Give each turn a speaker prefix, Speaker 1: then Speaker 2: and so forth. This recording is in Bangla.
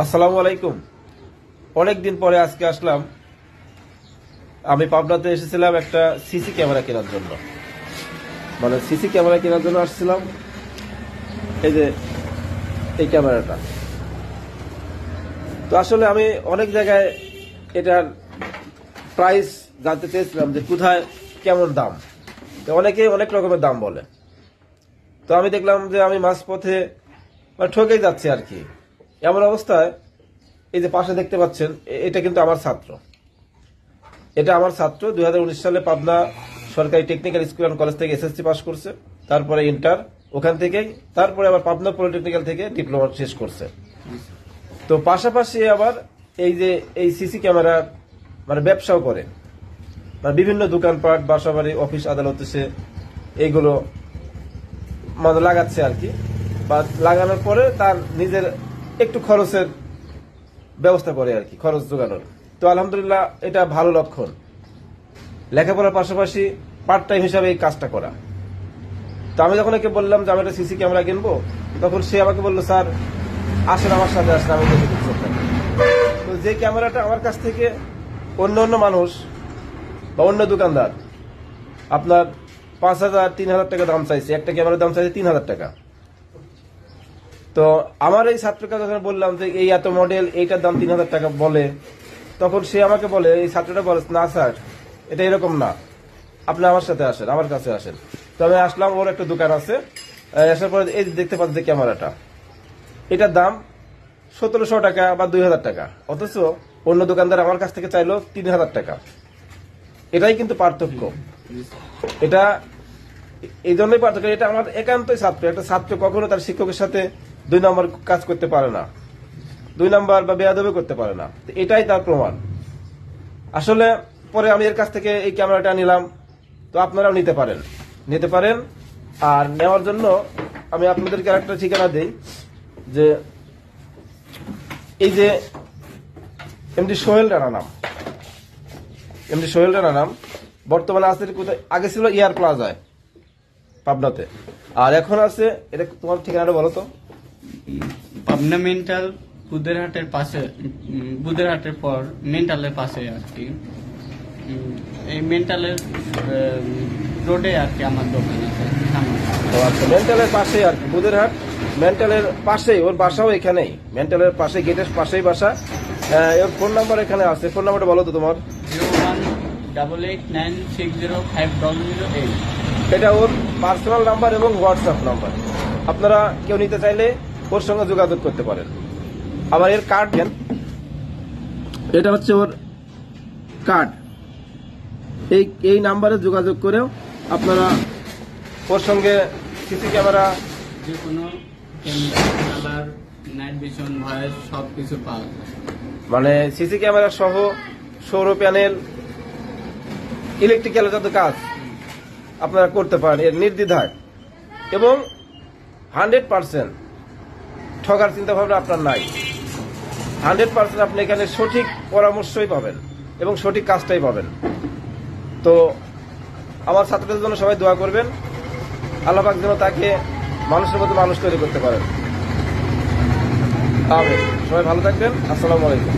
Speaker 1: আসসালামু আলাইকুম। অনেকদিন পরে আজকে আসলাম। আমি পাবনাতে এসেছিলাম একটা সিসি ক্যামেরা কেনার জন্য, মানে সিসি ক্যামেরা কেনার জন্য আসছিলাম। এই যে এই ক্যামেরাটা, তো আসলে আমি অনেক জায়গায় এটার প্রাইস জানতে চেয়েছিলাম যে কোথায় কেমন দাম। তো অনেকে অনেক রকমের দাম বলে, তো আমি দেখলাম যে আমি মাঝপথে ঠকে যাচ্ছি আর কি। এমন অবস্থায় এই যে পাশে দেখতে পাচ্ছেন, এটা কিন্তু আমার ছাত্র। এটা আমার ছাত্র 2019 সালে পাবনা সরকারি টেকনিক্যাল স্কুল অ্যান্ড কলেজ থেকে এসএসসি পাস করছে, তারপরে ইন্টার ওখান থেকেই, তারপরে আবার পাবনা পলিটেকনিক্যাল থেকে ডিপ্লোমা শেষ করছে। তো পাশাপাশি আবার এই যে এই সিসি ক্যামেরার মানে ব্যবসাও করে, মানে বিভিন্ন দোকানপাট, বাসাবাড়ি, অফিস আদালতে সে এইগুলো মানে লাগাচ্ছে আর কি। বা লাগানোর পরে তার নিজের একটু খরচের ব্যবস্থা করে আর কি, খরচ জোগানোর। তো আলহামদুলিল্লাহ এটা ভালো লক্ষণ। লেখাপড়ার পাশাপাশি পার্ট টাইম হিসাবে এই কাজটা করা। তো আমি যখন একে বললাম যে আমি একটা সিসি ক্যামেরা কিনবো, তখন সে আমাকে বললো, স্যার আসেন আমার সাথে, আসেন আমি দেখে দিচ্ছি। তো যে ক্যামেরাটা আমার কাছ থেকে অন্য অন্য মানুষ বা অন্য দোকানদার আপনার 5,000 3,000 টাকা দাম চাইছে, একটা ক্যামেরার দাম চাইছে 3,000 টাকা। তো আমার এই ছাত্রকে যখন বললাম যে এই এত মডেল, এইটার দাম 3,000 টাকা বলে, তখন সে আমাকে বলে, এই ছাত্রটা বলে, না স্যার এটা এরকম না, আপনি আমার সাথে আসেন, আমার কাছে আসেন। তো আমি আসলাম, ওর একটা দোকান আছে। আসার পরে এই দেখতে পাচ্ছি ক্যামেরাটা, এটার দাম 1,700 টাকা বা 2,000 টাকা, অথচ অন্য দোকানদার আমার কাছ থেকে চাইলো 3,000 টাকা। এটাই কিন্তু পার্থক্য। এটা এই জন্যই পার্থক্য। এটা আমার একান্তই ছাত্র। একটা ছাত্র কখনো তার শিক্ষকের সাথে 2 নম্বর কাজ করতে পারে না, 2 নম্বর বা বেয়াদবি করতে পারে না। এটাই তার প্রমাণ। আসলে পরে আমি এর কাছ থেকে এই ক্যামেরাটা নিলাম। তো আপনারাও নিতে পারেন। আর নেওয়ার জন্য আমি আপনাদেরকে একটা ঠিকানা দেই, যে এই যে এমডি সোহেল রানা নাম, বর্তমানে আছে কোথায়, আগে ছিল ইয়ার প্লাজায় পাবনাতে, আর এখন আছে, এটা তোমার ঠিকানাটা বলো তো।
Speaker 2: পাবনা মেন্টাল বুদেরহাটের পাশে, বুদেরহাটের পর মেন্টালের পাশে আর কি। এই মেন্টালের রোডে আর কি আমার দোকান আছে সামনে।
Speaker 1: আচ্ছা, মেন্টালের পাশে আর কি, বুদেরহাট মেন্টালের পাশেই, ওর বাসাও এখানেই, মেন্টালের পাশে, গেটের পাশেই বাসা। ওর ফোন নাম্বার এখানে আছে, ফোন নাম্বারটা বলো তো তোমার।
Speaker 2: 018896050008।
Speaker 1: এটা ওর পার্সোনাল নাম্বার এবং হোয়াটসঅ্যাপ নাম্বার। আপনারা কেউ নিতে চাইলে ওর সঙ্গে যোগাযোগ করতে পারেন। আবার এর কার্ড দেন, এটা হচ্ছে ওর কার্ড। এই নাম্বারে যোগাযোগ করেও আপনারা ওর সঙ্গে সিসি ক্যামেরা,
Speaker 2: যে কোনো কালার, নাইট ভিশন, ভয়েস সবকিছু পাওয়া যায়।
Speaker 1: মানে সিসি ক্যামেরা সহ সৌর প্যানেল, ইলেকট্রিক্যাল যত কাজ আপনারা করতে পারেন এর নির্দ্বিধায়, এবং 100% ঠকার চিন্তা ভাবনা আপনার নাই। 100% আপনি এখানে সঠিক পরামর্শই পাবেন এবং সঠিক কাজটাই পাবেন। তো আমার ছাত্রদের জন্য সবাই দোয়া করবেন, আল্লাহ পাক যেন তাকে মানুষের মতো মানুষ তৈরি করতে পারেন। আমিন। সবাই ভালো থাকবেন। আসসালামু আলাইকুম।